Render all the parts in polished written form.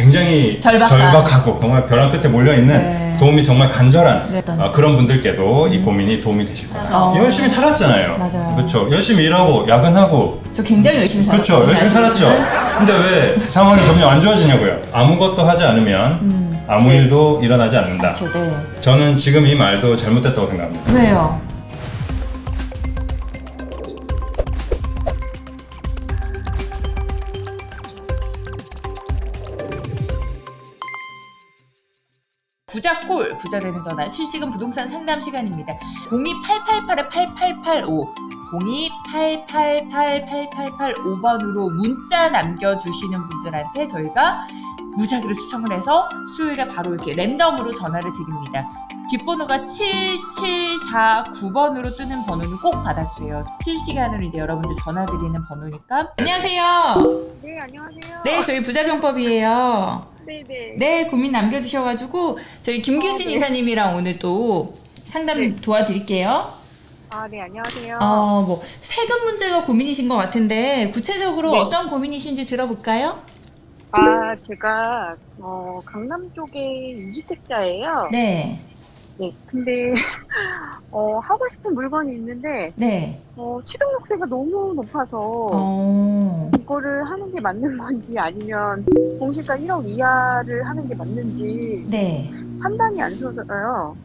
굉장히 절박하고 정말 벼랑 끝에 몰려있는 네. 도움이 정말 간절한 네. 그런 분들께도 이 고민이 도움이 되실 거다. 열심히 살았잖아요. 맞아요. 그렇죠. 열심히 일하고 야근하고 저 굉장히 열심히 살았어요. 그렇죠. 열심히 살았죠. 근데 왜 상황이 점점 안 좋아지냐고요. 아무것도 하지 않으면 아무 일도 일어나지 않는다. 그렇죠. 네. 저는 지금 이 말도 잘못됐다고 생각합니다. 왜요? 부자콜, 부자 되는 전화 실시간 부동산 상담 시간입니다. 02888-8885 02888-8885번으로 문자 남겨주시는 분들한테 저희가 무작위로 추첨을 해서 수요일에 바로 이렇게 랜덤으로 전화를 드립니다. 뒷번호가 7749번으로 뜨는 번호는 꼭 받아주세요. 실시간으로 이제 여러분들 전화 드리는 번호니까. 안녕하세요. 네, 안녕하세요. 네, 저희 부자병법이에요. 네네. 네, 고민 남겨주셔가지고 저희 김규진 네. 이사님이랑 오늘 또 상담 네. 도와드릴게요. 아, 네, 안녕하세요. 뭐 세금 문제가 고민이신 것 같은데 구체적으로 네. 어떤 고민이신지 들어볼까요? 아, 제가 강남 쪽에 2주택자예요. 네, 네. 근데 하고 싶은 물건이 있는데 네. 취득록세가 너무 높아서 이거를 하는 게 맞는 건지 아니면 공시가 1억 이하를 하는 게 맞는지 네. 판단이 안 서져요.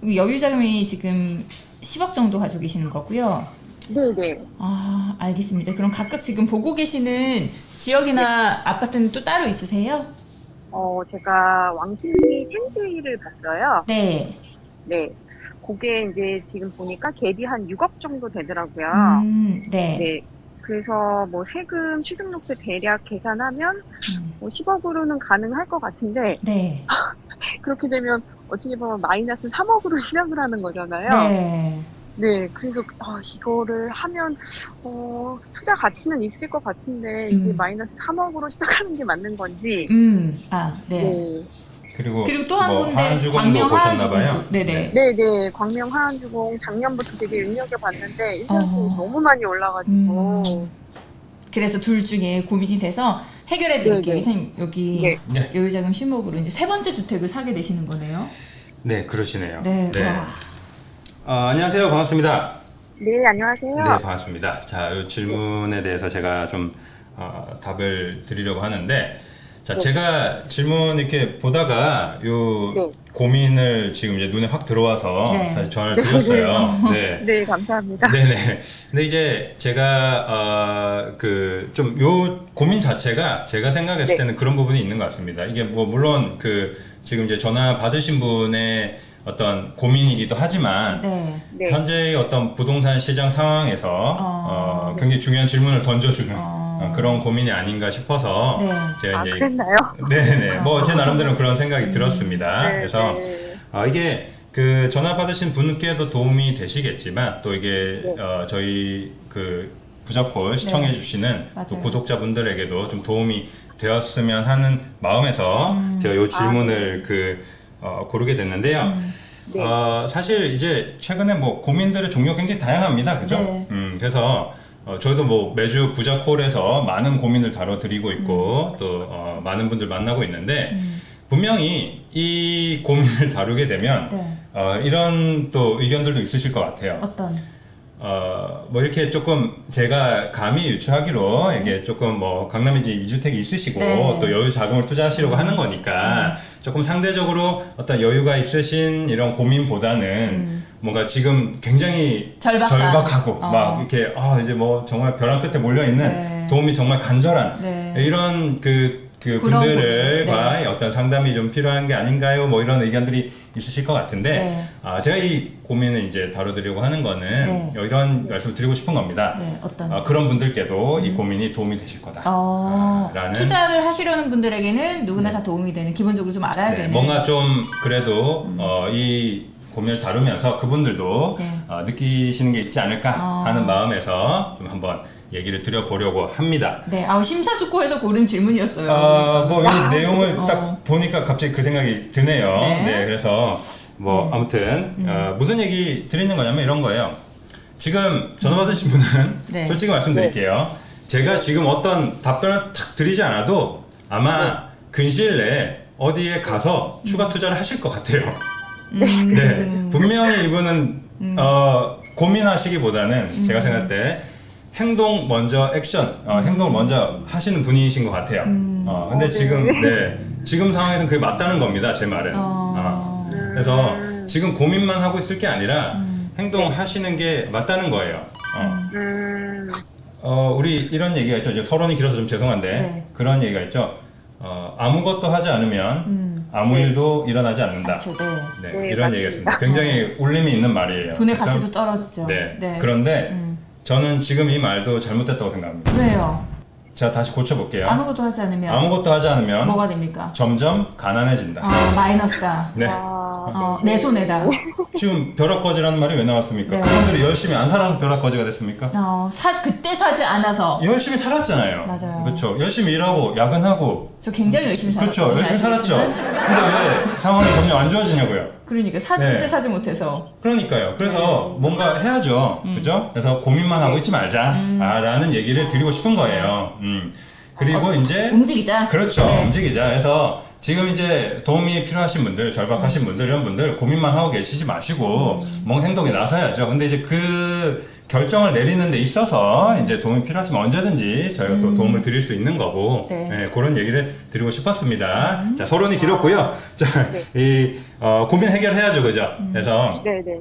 여유자금이 지금 10억 정도 가지고 계시는 거고요. 네네. 아, 알겠습니다. 그럼 각각 지금 보고 계시는 지역이나 아파트는 또 따로 있으세요? 제가 왕십리 텐즈위를 봤어요. 네. 네. 그게 이제 지금 보니까 갭이 한 6억 정도 되더라고요. 네. 네. 그래서 뭐 세금 취득록세 대략 계산하면 뭐 10억으로는 가능할 것 같은데 네. 그렇게 되면 어떻게 보면 마이너스 3억으로 시작을 하는 거잖아요. 네. 네. 그래서 이거를 하면 투자 가치는 있을 것 같은데 이게 마이너스 3억으로 시작하는 게 맞는 건지. 네. 네. 그리고 또 한 군데 하안주공도 광명 보셨나봐요. 하안주공. 네네. 네네. 광명 하안주공 작년부터 되게 눈여겨봤는데 일편순위 너무 많이 올라가지고. 그래서 둘 중에 고민이 돼서 해결해 드릴게요. 네네. 이사님 여기 네. 네. 여유자금 10억으로 이제 세 번째 주택을 사게 되시는 거네요. 네, 그러시네요. 네. 와. 안녕하세요. 반갑습니다. 네, 안녕하세요. 네, 반갑습니다. 자, 이 질문에 대해서 제가 좀 답을 드리려고 하는데, 자, 네. 제가 질문 이렇게 보다가 요 네. 고민을 지금 이제 눈에 확 들어와서 네. 사실 전화를 드렸어요. 네. 네, 감사합니다. 네네. 근데 이제 제가 좀 요 고민 자체가 제가 생각했을 네. 때는 그런 부분이 있는 것 같습니다. 이게 뭐 물론 지금 이제 전화 받으신 분의 어떤 고민이기도 하지만 네. 네. 현재의 어떤 부동산 시장 상황에서 굉장히 중요한 질문을 던져주는 그런 고민이 아닌가 싶어서 네. 제가 이제 그랬나요? 네네 뭐 제 나름대로 그런 생각이 들었습니다. 네, 그래서 네. 이게 전화 받으신 분께도 도움이 되시겠지만 또 이게 네. 저희 부자콜 시청해 주시는 또 맞아요. 구독자분들에게도 좀 도움이 되었으면 하는 마음에서 제가 이 질문을 고르게 됐는데요. 네. 사실 이제 최근에 뭐 고민들의 종류가 굉장히 다양합니다. 그죠? 네. 그래서 저희도 뭐 매주 부자콜에서 많은 고민을 다뤄드리고 있고 또 많은 분들 만나고 있는데 분명히 이 고민을 다루게 되면 네. 이런 또 의견들도 있으실 것 같아요. 어떤? 뭐 이렇게 조금 제가 감히 유추하기로 이게 조금 뭐 강남에 이제 2주택이 있으시고 네. 또 여유 자금을 투자하시려고 하는 거니까 조금 상대적으로 어떤 여유가 있으신 이런 고민보다는 뭔가 지금 굉장히 절박하고 막 이렇게 이제 뭐 정말 벼랑 끝에 몰려있는 네. 도움이 정말 간절한 네. 이런 그 그런 분들과의 고민. 어떤 상담이 좀 필요한 게 아닌가요? 뭐 이런 의견들이 있으실 것 같은데 제가 이 고민을 이제 다뤄드리려고 하는 거는 이런 말씀을 드리고 싶은 겁니다. 네. 어떤? 그런 분들께도 이 고민이 도움이 되실 거다. 라는 투자를 하시려는 분들에게는 누구나 다 도움이 되는, 기본적으로 좀 알아야 되는. 뭔가 좀 그래도 이 고민을 다루면서 그분들도 네. 느끼시는 게 있지 않을까 하는 마음에서 좀 한번 얘기를 드려보려고 합니다. 네, 심사숙고해서 고른 질문이었어요. 뭐 이 내용을 딱 보니까 갑자기 그 생각이 드네요. 네. 네, 그래서 뭐 아무튼 무슨 얘기 드리는 거냐면 이런 거예요. 지금 전화 받으신 분은 네. 솔직히 말씀드릴게요. 제가 지금 어떤 답변을 탁 드리지 않아도 아마 근시일 내에 어디에 가서 추가 투자를 하실 것 같아요. 네, 분명히 이분은 고민하시기보다는 제가 생각할 때 행동 먼저 액션, 행동을 먼저 하시는 분이신 것 같아요. 근데 지금 지금 상황에서는 그게 맞다는 겁니다, 제 말은. 그래서 지금 고민만 하고 있을 게 아니라 행동하시는 게 맞다는 거예요. 우리 이런 얘기가 있죠. 이제 서론이 길어서 좀 죄송한데 네. 그런 얘기가 있죠. 아무것도 하지 않으면 아무 일도 일어나지 않는다. 그렇죠, 네. 네, 네, 이런 맞습니다. 얘기였습니다. 굉장히 울림이 있는 말이에요. 돈의 그래서 가치도 떨어지죠. 네. 그런데 저는 지금 이 말도 잘못됐다고 생각합니다. 왜요? 자, 다시 고쳐볼게요. 아무것도 하지 않으면 아무것도 하지 않으면 뭐가 됩니까? 점점 가난해진다. 마이너스다. 네. 내 손해다. 지금 벼락거지라는 말이 왜 나왔습니까? 네. 그분들이 열심히 안 살아서 벼락거지가 됐습니까? 그때 사지 않아서. 열심히 살았잖아요. 맞아요. 그렇죠. 열심히 일하고 야근하고. 저 굉장히 열심히 살았어요. 그렇죠. 열심히 살았죠. 근데 왜 상황이 점점 안 좋아지냐고요. 그러니까 네. 그때 사지 못해서. 그러니까요. 그래서 뭔가 해야죠. 그죠? 그래서 고민만 하고 있지 말자. 라는 얘기를 드리고 싶은 거예요. 그리고 이제 움직이자. 그렇죠. 네. 움직이자. 그래서 지금 이제 도움이 필요하신 분들, 절박하신 분들, 이런 분들 고민만 하고 계시지 마시고 뭔가 행동에 나서야죠. 근데 이제 그 결정을 내리는 데 있어서 이제 도움이 필요하시면 언제든지 저희가 또 도움을 드릴 수 있는 거고 네. 그런 얘기를 드리고 싶었습니다. 자, 서론이 길었고요. 자, 고민 해결해야죠. 그죠? 그래서 네네.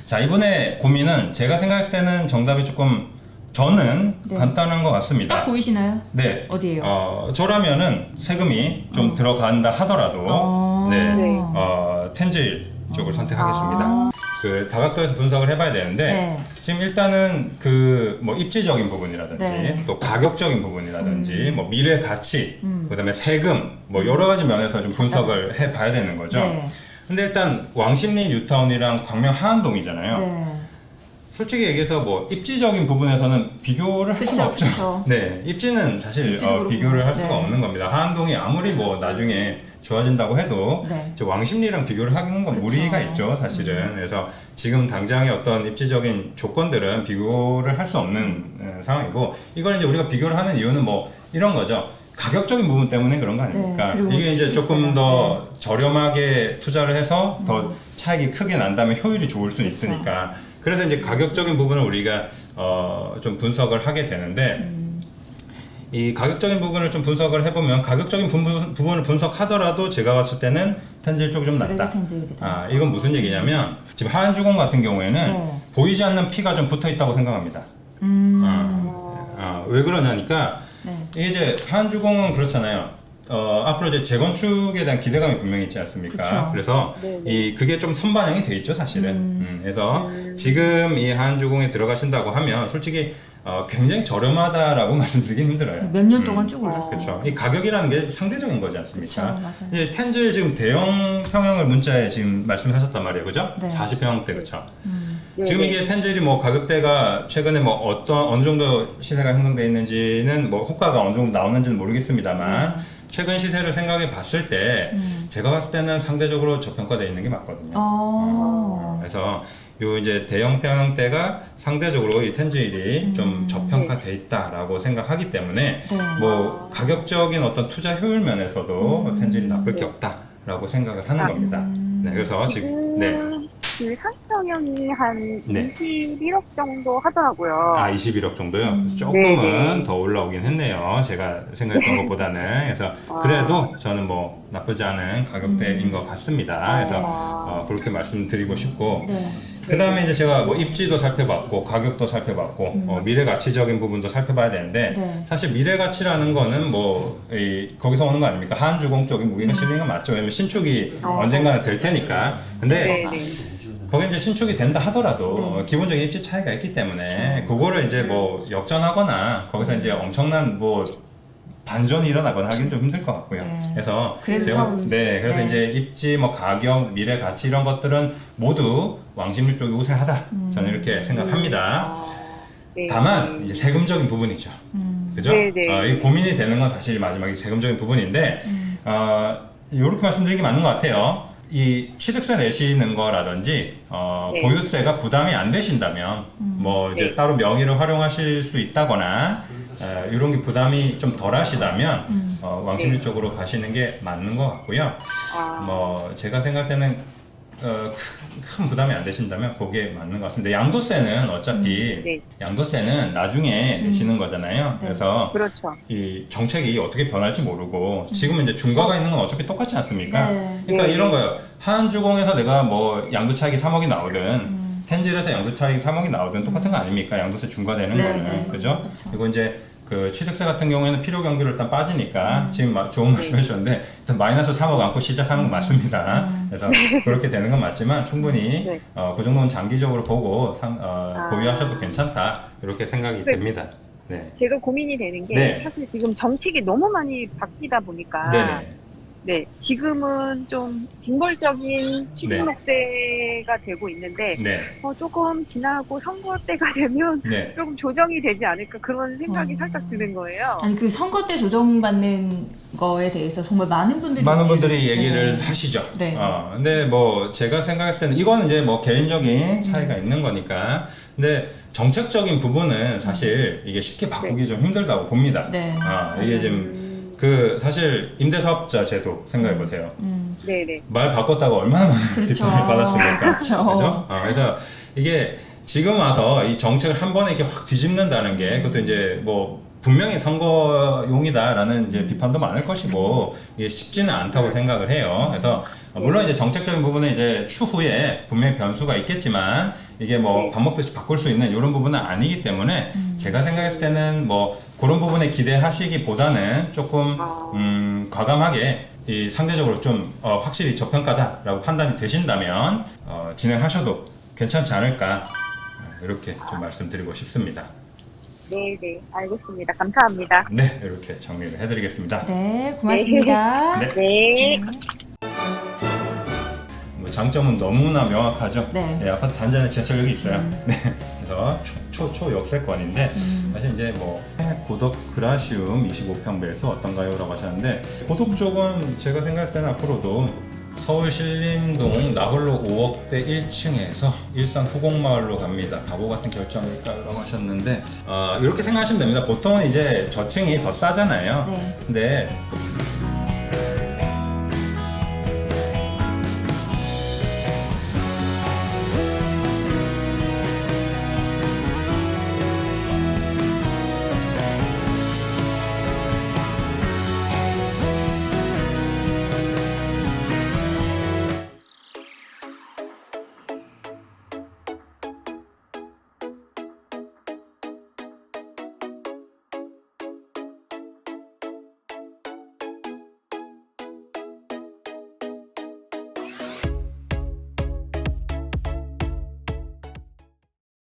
자, 이번에 고민은 제가 생각했을 때는 정답이 조금 저는 네. 간단한 것 같습니다. 딱 보이시나요? 네. 어디예요? 저라면은 세금이 좀 들어간다 하더라도 네. 네. 텐제일 쪽을 선택하겠습니다. 그 다각도에서 분석을 해봐야 되는데 지금 일단은 그 뭐 입지적인 부분이라든지 또 가격적인 부분이라든지 뭐 미래 가치 그다음에 세금 뭐 여러 가지 면에서 좀 분석을 해봐야 되는 거죠. 근데 일단 왕십리 뉴타운이랑 광명 하안동이잖아요. 솔직히 얘기해서 뭐 입지적인 부분에서는 비교를 할 수가 없죠. 그쵸. 네, 입지는 사실 입지도 비교를 할 수가 네. 없는 겁니다. 하안동이 아무리 뭐 나중에 좋아진다고 해도 저 왕십리랑 비교를 하는 건 그쵸. 무리가 있죠, 사실은. 그래서 지금 당장의 어떤 입지적인 조건들은 비교를 할 수 없는 상황이고, 이걸 이제 우리가 비교를 하는 이유는 뭐 이런 거죠. 가격적인 부분 때문에 그런 거 아닙니까? 네, 이게 이제 조금 더 저렴하게 투자를 해서 더 차익이 크게 난 다음에 효율이 좋을 수 있으니까. 그래서 이제 가격적인 부분을 우리가 좀 분석을 하게 되는데 이 가격적인 부분을 좀 분석을 해보면 가격적인 부분을 분석하더라도 제가 봤을 때는 텐제일 쪽이 좀 낫다. 이건 무슨 얘기냐면 지금 하안주공 같은 경우에는 보이지 않는 피가 좀 붙어 있다고 생각합니다. 왜 그러냐니까 이게 이제 하안주공은 그렇잖아요. 앞으로 이제 재건축에 대한 기대감이 분명히 있지 않습니까? 그쵸. 그래서 그게 좀 선반영이 돼 있죠, 사실은. 그래서 지금 이 하안주공에 들어가신다고 하면 솔직히 굉장히 저렴하다라고 말씀드리긴 힘들어요. 몇 년 동안 쭉 올랐어요. 그렇죠. 이 가격이라는 게 상대적인 거지 않습니까? 그쵸, 맞아요. 이제 텐제일 지금 대형 평형을 문자에 지금 말씀하셨단 말이에요, 그죠? 네. 40평대 그렇죠. 네, 지금 네. 이게 텐제일이 뭐 가격대가 최근에 뭐 어느 정도 시세가 형성돼 있는지는 뭐 호가가 어느 정도 나오는지는 모르겠습니다만 최근 시세를 생각해 봤을 때 제가 봤을 때는 상대적으로 저평가되어 있는 게 맞거든요. 그래서 요 이제 대형 평형대가 상대적으로 이 텐제일이 좀 저평가돼 있다라고 생각하기 때문에 뭐 가격적인 어떤 투자 효율 면에서도 텐제일이 나쁠 게 없다라고 생각을 하는 겁니다. 네, 그래서 지금 그 상평형이 한 네. 21억 정도 하더라고요. 21억 정도요? 조금은 더 올라오긴 했네요. 제가 생각했던 것보다는. 그래서 그래도 저는 뭐 나쁘지 않은 가격대인 것 같습니다. 그래서 그렇게 말씀드리고 싶고 그 다음에 이제 제가 뭐 입지도 살펴봤고 가격도 살펴봤고 미래 가치적인 부분도 살펴봐야 되는데 사실 미래 가치라는 거는 뭐 거기서 오는 거 아닙니까? 하안주공 쪽이 무게가 실리는 건 맞죠. 왜냐면 신축이 언젠가는 될 테니까. 근데 거기 이제 신축이 된다 하더라도 기본적인 입지 차이가 있기 때문에 그거를 이제 뭐 역전하거나 거기서 이제 엄청난 뭐 반전이 일어나거나 하기는 좀 힘들 것 같고요. 그래서 그래서 이제 입지, 뭐 가격, 미래 가치 이런 것들은 모두 왕십리 쪽이 우세하다. 저는 이렇게 생각합니다. 다만 이제 세금적인 부분이죠. 그죠? 이 고민이 되는 건 사실 마지막에 세금적인 부분인데 이렇게 말씀드리는 게 맞는 것 같아요. 이 취득세 내시는 거라든지 보유세가 부담이 안 되신다면 뭐 이제 따로 명의를 활용하실 수 있다거나 이런 게 부담이 좀 덜 하시다면 왕십리 쪽으로 가시는 게 맞는 것 같고요. 뭐 제가 생각할 때는 큰 부담이 안 되신다면 그게 맞는 것 같습니다. 양도세는 어차피 네. 양도세는 나중에 내시는 거잖아요. 네. 그래서 그렇죠. 이 정책이 어떻게 변할지 모르고 지금은 이제 중과가 있는 건 어차피 똑같지 않습니까? 네. 그러니까 네. 이런 거예요. 한주공에서 내가 뭐 양도 차익이 3억이 나오든 텐질에서 양도 차익이 3억이 나오든 똑같은 거 아닙니까? 양도세 중과되는 네, 거는 네. 그죠? 그렇죠. 그리고 이제 그 취득세 같은 경우에는 필요 경비로 일단 빠지니까 지금 좋은 말씀 해주셨는데 일단 마이너스 3억 안고 시작하는 건 맞습니다. 그래서 그렇게 되는 건 맞지만 충분히 네. 그 정도는 장기적으로 보고 보유하셔도 괜찮다 이렇게 생각이 네. 됩니다. 네. 제가 고민이 되는 게 네. 사실 지금 정책이 너무 많이 바뀌다 보니까 네네. 네, 지금은 좀 징벌적인 취득록세가 되고 있는데 네. 조금 지나고 선거 때가 되면 네. 조금 조정이 되지 않을까 그런 생각이 살짝 드는 거예요. 아니 그 선거 때 조정받는 거에 대해서 정말 많은 분들이 얘기를 네. 하시죠. 네. 근데 뭐 제가 생각했을 때는 이거는 이제 뭐 개인적인 차이가 있는 거니까. 근데 정책적인 부분은 사실 이게 쉽게 바꾸기 좀 힘들다고 봅니다. 네. 이게 지금 사실 임대사업자 제도 생각해 보세요. 네네. 말 바꿨다고 얼마나 많은 그렇죠. 비판을 받았습니까? 그렇죠. 그죠? 그래서 이게 지금 와서 이 정책을 한 번에 이렇게 확 뒤집는다는 게 그것도 이제 뭐 분명히 선거용이다라는 이제 비판도 많을 것이고 이게 쉽지는 않다고 생각을 해요. 그래서 물론 이제 정책적인 부분은 이제 추후에 분명히 변수가 있겠지만 이게 뭐 밥 먹듯이 바꿀 수 있는 이런 부분은 아니기 때문에 제가 생각했을 때는 뭐 그런 부분에 기대하시기보다는 조금 과감하게 이 상대적으로 좀 확실히 저평가다라고 판단이 되신다면 진행하셔도 괜찮지 않을까 이렇게 좀 말씀드리고 싶습니다. 네네, 알겠습니다. 감사합니다. 네, 이렇게 정리를 해드리겠습니다. 네, 고맙습니다. 네. 네. 뭐 장점은 너무나 명확하죠. 네. 아파트 단지 안에 지하철역이 있어요. 네, 그래서 초역세권인데 사실 이제 뭐 고덕 그라시움 25평 매수 어떤가요?라고 하셨는데 고덕 쪽은 제가 생각할 때는 앞으로도 서울 신림동 나홀로 5억대 1층에서 일산 후곡마을로 갑니다. 바보 같은 결정일까요?라고 하셨는데 이렇게 생각하시면 됩니다. 보통은 이제 저층이 더 싸잖아요. 네. 근데